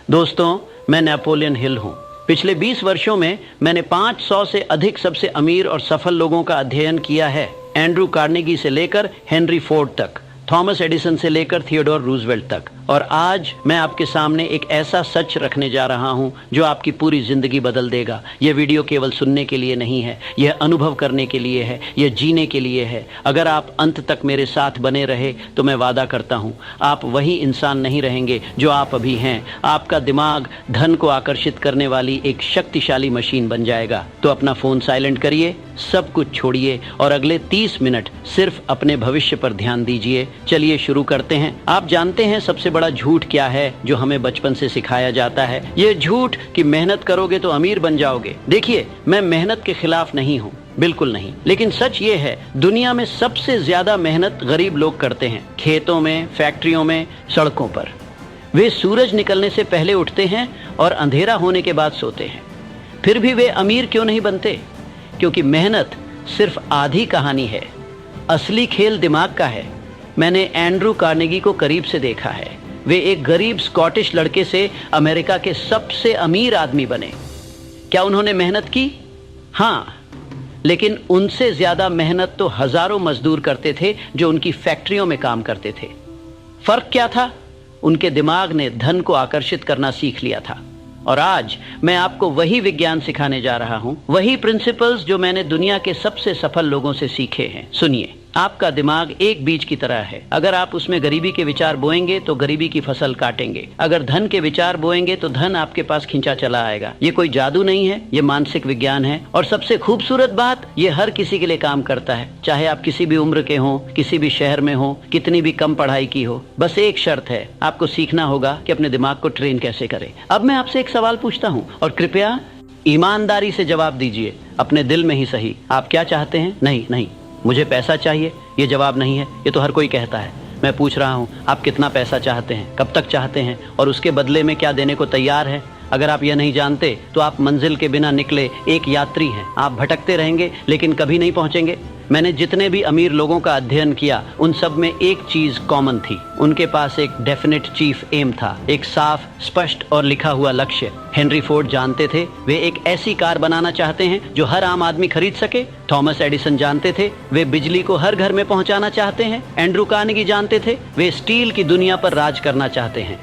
दोस्तों, मैं Napoleon Hill हूँ। पिछले 20 वर्षों में मैंने 500 से अधिक सबसे अमीर और सफल लोगों का अध्ययन किया है। एंड्रू कार्नेगी से लेकर हेनरी फोर्ड तक, थॉमस एडिसन से लेकर थियोडोर रूजवेल्ट तक। और आज मैं आपके सामने एक ऐसा सच रखने जा रहा हूं जो आपकी पूरी जिंदगी बदल देगा। यह वीडियो केवल सुनने के लिए नहीं है, यह अनुभव करने के लिए है, यह जीने के लिए है। अगर आप अंत तक मेरे साथ बने रहे तो मैं वादा करता हूं, आप वही इंसान नहीं रहेंगे जो आप अभी हैं। आपका दिमाग धन को आकर्षित करने वाली एक शक्तिशाली मशीन बन जाएगा। तो अपना फोन साइलेंट करिए, सब कुछ छोड़िए और अगले 30 मिनट सिर्फ अपने भविष्य पर ध्यान दीजिए। चलिए शुरू करते हैं। आप जानते हैं सबसे बड़ा झूठ क्या है जो हमें बचपन से सिखाया जाता है? ये झूठ कि मेहनत करोगे तो अमीर बन जाओगे। देखिए, मैं मेहनत के खिलाफ नहीं हूँ, बिल्कुल नहीं, लेकिन सच ये है दुनिया में सबसे ज्यादा मेहनत गरीब लोग करते हैं। खेतों में, फैक्ट्रियों में, सड़कों पर। वे सूरज निकलने से पहले उठते हैं और अंधेरा होने के बाद सोते हैं। फिर भी वे अमीर क्यों नहीं बनते? क्योंकि मेहनत सिर्फ आधी कहानी है, असली खेल दिमाग का है। मैंने एंड्रू कार्नेगी को करीब से देखा है। वे एक गरीब स्कॉटिश लड़के से अमेरिका के सबसे अमीर आदमी बने। क्या उन्होंने मेहनत की? हाँ, लेकिन उनसे ज्यादा मेहनत तो हजारों मजदूर करते थे जो उनकी फैक्ट्रियों में काम करते थे। फर्क क्या था? उनके दिमाग ने धन को आकर्षित करना सीख लिया था। और आज मैं आपको वही विज्ञान सिखाने जा रहा हूं, वही प्रिंसिपल्स जो मैंने दुनिया के सबसे सफल लोगों से सीखे हैं। सुनिए, आपका दिमाग एक बीज की तरह है। अगर आप उसमें गरीबी के विचार बोएंगे तो गरीबी की फसल काटेंगे। अगर धन के विचार बोएंगे तो धन आपके पास खींचा चला आएगा। ये कोई जादू नहीं है, ये मानसिक विज्ञान है। और सबसे खूबसूरत बात, ये हर किसी के लिए काम करता है, चाहे आप किसी भी उम्र के हों, किसी भी शहर में हो, कितनी भी कम पढ़ाई की हो। बस एक शर्त है, आपको सीखना होगा कि अपने दिमाग को ट्रेन कैसे करें। अब मैं आपसे एक सवाल पूछता हूँ और कृपया ईमानदारी से जवाब दीजिए, अपने दिल में ही सही। आप क्या चाहते हैं? नहीं नहीं, मुझे पैसा चाहिए, ये जवाब नहीं है। ये तो हर कोई कहता है। मैं पूछ रहा हूँ, आप कितना पैसा चाहते हैं, कब तक चाहते हैं और उसके बदले में क्या देने को तैयार हैं? अगर आप यह नहीं जानते तो आप मंजिल के बिना निकले एक यात्री हैं। आप भटकते रहेंगे लेकिन कभी नहीं पहुंचेंगे। मैंने जितने भी अमीर लोगों का अध्ययन किया, उन सब में एक चीज कॉमन थी। उनके पास एक डेफिनेट चीफ एम था, एक साफ, स्पष्ट और लिखा हुआ लक्ष्य। हेनरी फोर्ड जानते थे वे एक ऐसी कार बनाना चाहते हैं जो हर आम आदमी खरीद सके। थॉमस एडिसन जानते थे वे बिजली को हर घर में पहुंचाना चाहते हैं। एंड्रू कार्नेगी जानते थे वे स्टील की दुनिया पर राज करना चाहते हैं।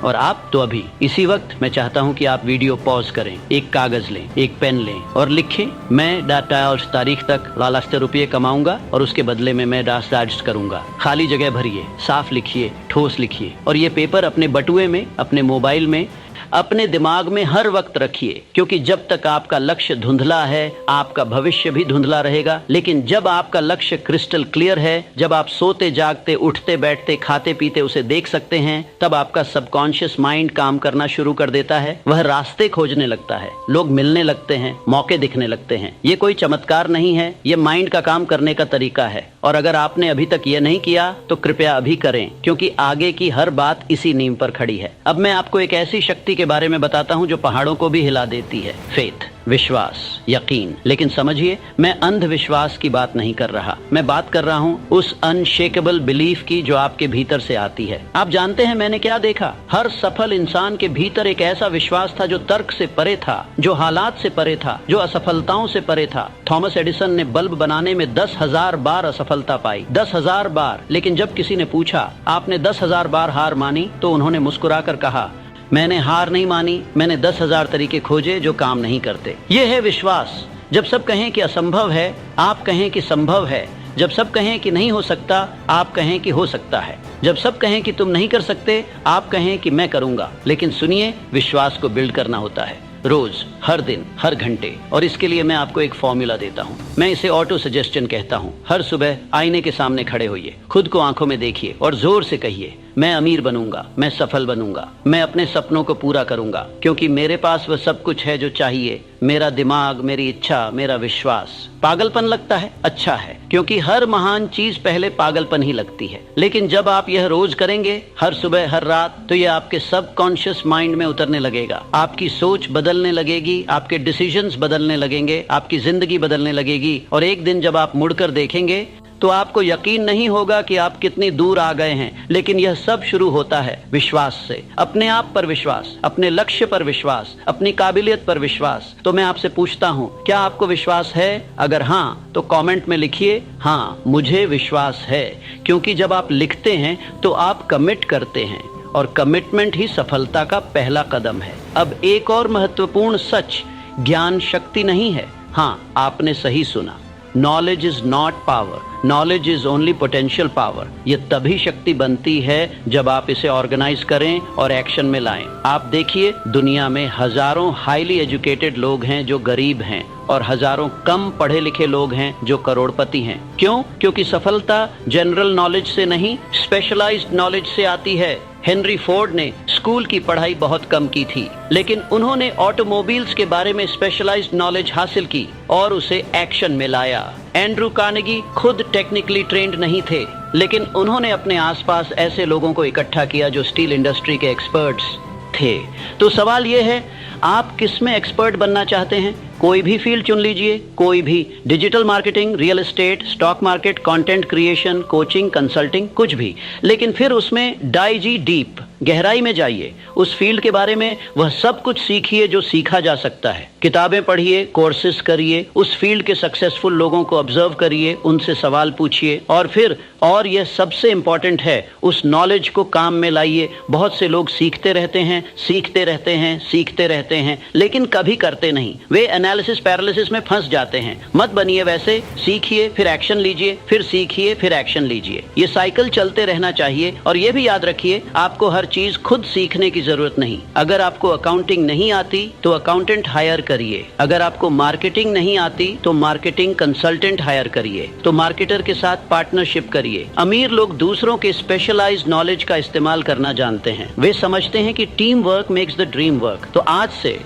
और आप तो अभी इसी वक्त मैं चाहता हूं कि आप वीडियो पॉज करें, एक कागज लें, एक पेन लें और लिखें, मैं डाटा और तारीख तक लालच रुपये कमाऊंगा और उसके बदले में मैं दास्ट करूंगा। खाली जगह भरिए, साफ लिखिए, ठोस लिखिए और ये पेपर अपने बटुए में, अपने मोबाइल में, अपने दिमाग में हर वक्त रखिए। क्योंकि जब तक आपका लक्ष्य धुंधला है, आपका भविष्य भी धुंधला रहेगा। लेकिन जब आपका लक्ष्य क्रिस्टल क्लियर है, जब आप सोते जागते, उठते बैठते, खाते पीते उसे देख सकते हैं, तब आपका सबकॉन्शियस माइंड काम करना शुरू कर देता है। वह रास्ते खोजने लगता है, लोग मिलने लगते हैं, मौके दिखने लगते हैं। ये कोई चमत्कार नहीं है, ये माइंड का काम करने का तरीका है। और अगर आपने अभी तक ये नहीं किया तो कृपया अभी करें, क्योंकि आगे की हर बात इसी नींव पर खड़ी है। अब मैं आपको एक ऐसी शक्ति के बारे में बताता हूं जो पहाड़ों को भी हिला देती है। फेथ, विश्वास, यकीन। लेकिन समझिए, मैं अंधविश्वास की बात नहीं कर रहा। मैं बात कर रहा हूं उस अनशेकेबल बिलीफ की जो आपके भीतर से आती है। आप जानते हैं मैंने क्या देखा? हर सफल इंसान के भीतर एक ऐसा विश्वास था जो तर्क से परे था, जो हालात से परे था, जो असफलताओं से परे था। थॉमस एडिसन ने बल्ब बनाने में 10,000 बार असफलता पाई, 10,000 बार। लेकिन जब किसी ने पूछा, आपने 10,000 बार हार मानी? तो उन्होंने मुस्कुराकर कहा, मैंने हार नहीं मानी, मैंने 10,000 तरीके खोजे जो काम नहीं करते। ये है विश्वास। जब सब कहें कि असंभव है, आप कहें कि संभव है। जब सब कहें कि नहीं हो सकता, आप कहें कि हो सकता है। जब सब कहें कि तुम नहीं कर सकते, आप कहें कि मैं करूंगा। लेकिन सुनिए, विश्वास को बिल्ड करना होता है, रोज, हर दिन, हर घंटे। और इसके लिए मैं आपको एक फॉर्मूला देता हूँ। मैं इसे ऑटो सजेस्शन कहता हूँ। हर सुबह आईने के सामने खड़े होइए, खुद को आंखों में देखिए और जोर से कहिए, मैं अमीर बनूंगा, मैं सफल बनूंगा, मैं अपने सपनों को पूरा करूंगा, क्योंकि मेरे पास वह सब कुछ है जो चाहिए। मेरा दिमाग, मेरी इच्छा, मेरा विश्वास। पागलपन लगता है? अच्छा है, क्योंकि हर महान चीज पहले पागलपन ही लगती है। लेकिन जब आप यह रोज करेंगे, हर सुबह, हर रात, तो यह आपके सबकॉन्शियस माइंड में उतरने लगेगा। आपकी सोच बदलने लगेगी, आपके डिसीजंस बदलने लगेंगे, आपकी जिंदगी बदलने लगेगी। और एक दिन जब आप मुड़कर देखेंगे तो आपको यकीन नहीं होगा कि आप कितनी दूर आ गए हैं। लेकिन यह सब शुरू होता है विश्वास से, अपने आप पर विश्वास, अपने लक्ष्य पर विश्वास, अपनी काबिलियत पर विश्वास। तो मैं आपसे पूछता हूँ, क्या आपको विश्वास है? अगर हाँ तो कमेंट में लिखिए, हाँ मुझे विश्वास है। क्योंकि जब आप लिखते हैं तो आप कमिट करते हैं, और कमिटमेंट ही सफलता का पहला कदम है। अब एक और महत्वपूर्ण सच, ज्ञान शक्ति नहीं है। हाँ, आपने सही सुना, knowledge is not power, knowledge is only potential power. ये तभी शक्ति बनती है जब आप इसे ऑर्गेनाइज करें और एक्शन में लाएं। आप देखिए, दुनिया में हजारों हाईली एजुकेटेड लोग हैं जो गरीब हैं, और हजारों कम पढ़े लिखे लोग हैं जो करोड़पति हैं। क्यों? क्योंकि सफलता जनरल नॉलेज से नहीं, स्पेशलाइज्ड नॉलेज से आती है। हेनरी फोर्ड ने स्कूल की पढ़ाई बहुत कम की थी, लेकिन उन्होंने ऑटोमोबाइल्स के बारे में स्पेशलाइज्ड नॉलेज हासिल की और उसे एक्शन में लाया। एंड्रू कार्नेगी खुद टेक्निकली ट्रेंड नहीं थे, लेकिन उन्होंने अपने आसपास ऐसे लोगों को इकट्ठा किया जो स्टील इंडस्ट्री के एक्सपर्ट्स थे। तो सवाल यह है, आप किस में एक्सपर्ट बनना चाहते हैं? कोई भी फील्ड चुन लीजिए, कोई भी, digital marketing, real estate, stock market, content creation, coaching, consulting, कुछ भी। लेकिन फिर उसमें डाइजी डीप, गहराई में जाइए। उस फील्ड के बारे में वह सब कुछ सीखिए जो सीखा जा सकता है। किताबें पढ़िए, कोर्सेज करिए, उस फील्ड के सक्सेसफुल लोगों को ऑब्जर्व करिए, उनसे सवाल पूछिए, और फिर, और यह सबसे इंपॉर्टेंट है, उस नॉलेज को काम में लाइए। बहुत से लोग सीखते रहते हैं, सीखते रहते हैं, सीखते रहते हैं, लेकिन कभी करते नहीं। वे एनालिसिस पैरालिसिस में फंस जाते हैं। मत बनिए वैसे, सीखिए फिर एक्शन लीजिए, फिर सीखिए फिर एक्शन लीजिए। ये साइकिल चलते रहना चाहिए। और ये भी याद रखिए, आपको हर चीज खुद सीखने की जरूरत नहीं। अगर आपको अकाउंटिंग नहीं आती तो अकाउंटेंट हायर करिए। अगर आपको मार्केटिंग नहीं आती तो मार्केटिंग कंसल्टेंट हायर करिए, तो मार्केटर के साथ पार्टनरशिप करिए। अमीर लोग दूसरों के स्पेशलाइज्ड नॉलेज का इस्तेमाल करना जानते हैं। वे समझते हैं कि team work makes the dream work. तो आज से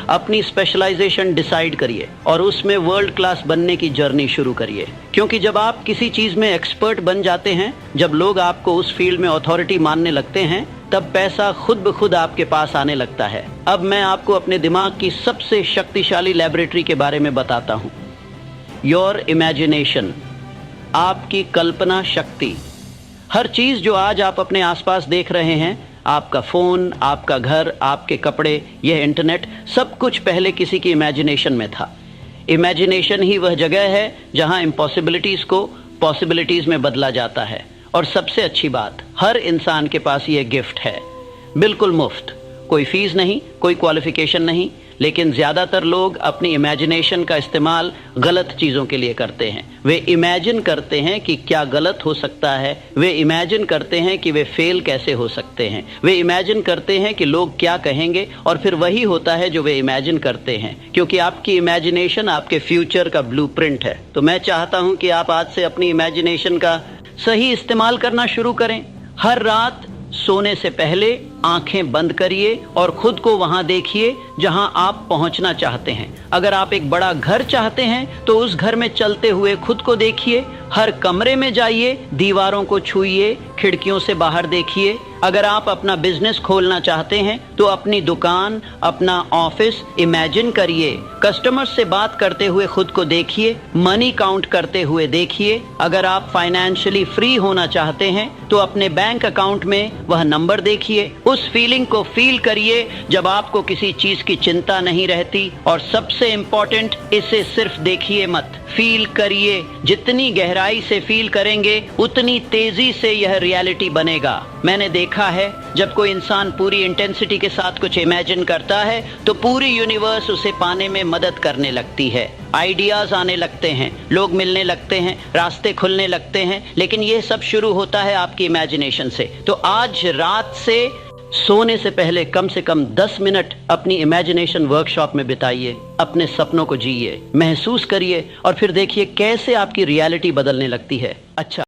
अपनी स्पेशलाइजेशन डिसाइड करिए और उसमें वर्ल्ड क्लास बनने की जर्नी शुरू करिए। क्योंकि जब आप किसी चीज में एक्सपर्ट बन जाते हैं, जब लोग आपको उस फील्ड में अथॉरिटी मानने लगते हैं, तब पैसा खुद ब खुद आपके पास आने लगता है। अब मैं आपको अपने दिमाग की सबसे शक्तिशाली लैबोरेटरी के बारे में बताता हूँ। योर इमेजिनेशन, आपकी कल्पना शक्ति। हर चीज जो आज आप अपने आसपास देख रहे हैं, आपका फोन, आपका घर, आपके कपड़े, यह इंटरनेट, सब कुछ पहले किसी की इमेजिनेशन में था। इमेजिनेशन ही वह जगह है जहां इम्पॉसिबिलिटीज को पॉसिबिलिटीज में बदला जाता है। और सबसे अच्छी बात, हर इंसान के पास यह गिफ्ट है, बिल्कुल मुफ्त, कोई फीस नहीं, कोई क्वालिफिकेशन नहीं। लेकिन ज्यादातर लोग अपनी इमेजिनेशन का इस्तेमाल गलत चीजों के लिए करते हैं। वे इमेजिन करते हैं कि क्या गलत हो सकता है, वे इमेजिन करते हैं कि वे फेल कैसे हो सकते हैं, वे इमेजिन करते हैं कि लोग क्या कहेंगे, और फिर वही होता है जो वे इमेजिन करते हैं। क्योंकि आपकी इमेजिनेशन आपके फ्यूचर का ब्लूप्रिंट है। तो मैं चाहता हूं कि आप आज से अपनी इमेजिनेशन का सही इस्तेमाल करना शुरू करें। हर रात सोने से पहले आंखें बंद करिए और खुद को वहां देखिए जहां आप पहुंचना चाहते हैं। अगर आप एक बड़ा घर चाहते हैं तो उस घर में चलते हुए खुद को देखिए। हर कमरे में जाइए, दीवारों को छूइए, खिड़कियों से बाहर देखिए। अगर आप अपना बिजनेस खोलना चाहते हैं तो अपनी दुकान, अपना ऑफिस इमेजिन करिए। कस्टमर्स से बात करते हुए खुद को देखिए, मनी काउंट करते हुए देखिए। अगर आप फाइनेंशियली फ्री होना चाहते हैं तो अपने बैंक अकाउंट में वह नंबर देखिए। उस फीलिंग को फील करिए जब आपको किसी चीज की चिंता नहीं रहती। और सबसे इंपॉर्टेंट, इसे सिर्फ देखिए मत, फील करिए। जितनी गहराई से फील करेंगे उतनी तेजी से यह रियलिटी बनेगा। मैंने देखा है, जब कोई इंसान पूरी इंटेंसिटी के साथ कुछ इमेजिन करता है तो पूरी यूनिवर्स उसे पाने में मदद करने लगती है। आइडियाज आने लगते हैं, लोग मिलने लगते हैं, रास्ते खुलने लगते हैं। लेकिन यह सब शुरू होता है आपकी इमेजिनेशन से। तो आज रात से सोने से पहले कम से कम 10 मिनट अपनी इमेजिनेशन वर्कशॉप में बिताइए। अपने सपनों को जिए, महसूस करिए, और फिर देखिए कैसे आपकी रियलिटी बदलने लगती है। अच्छा।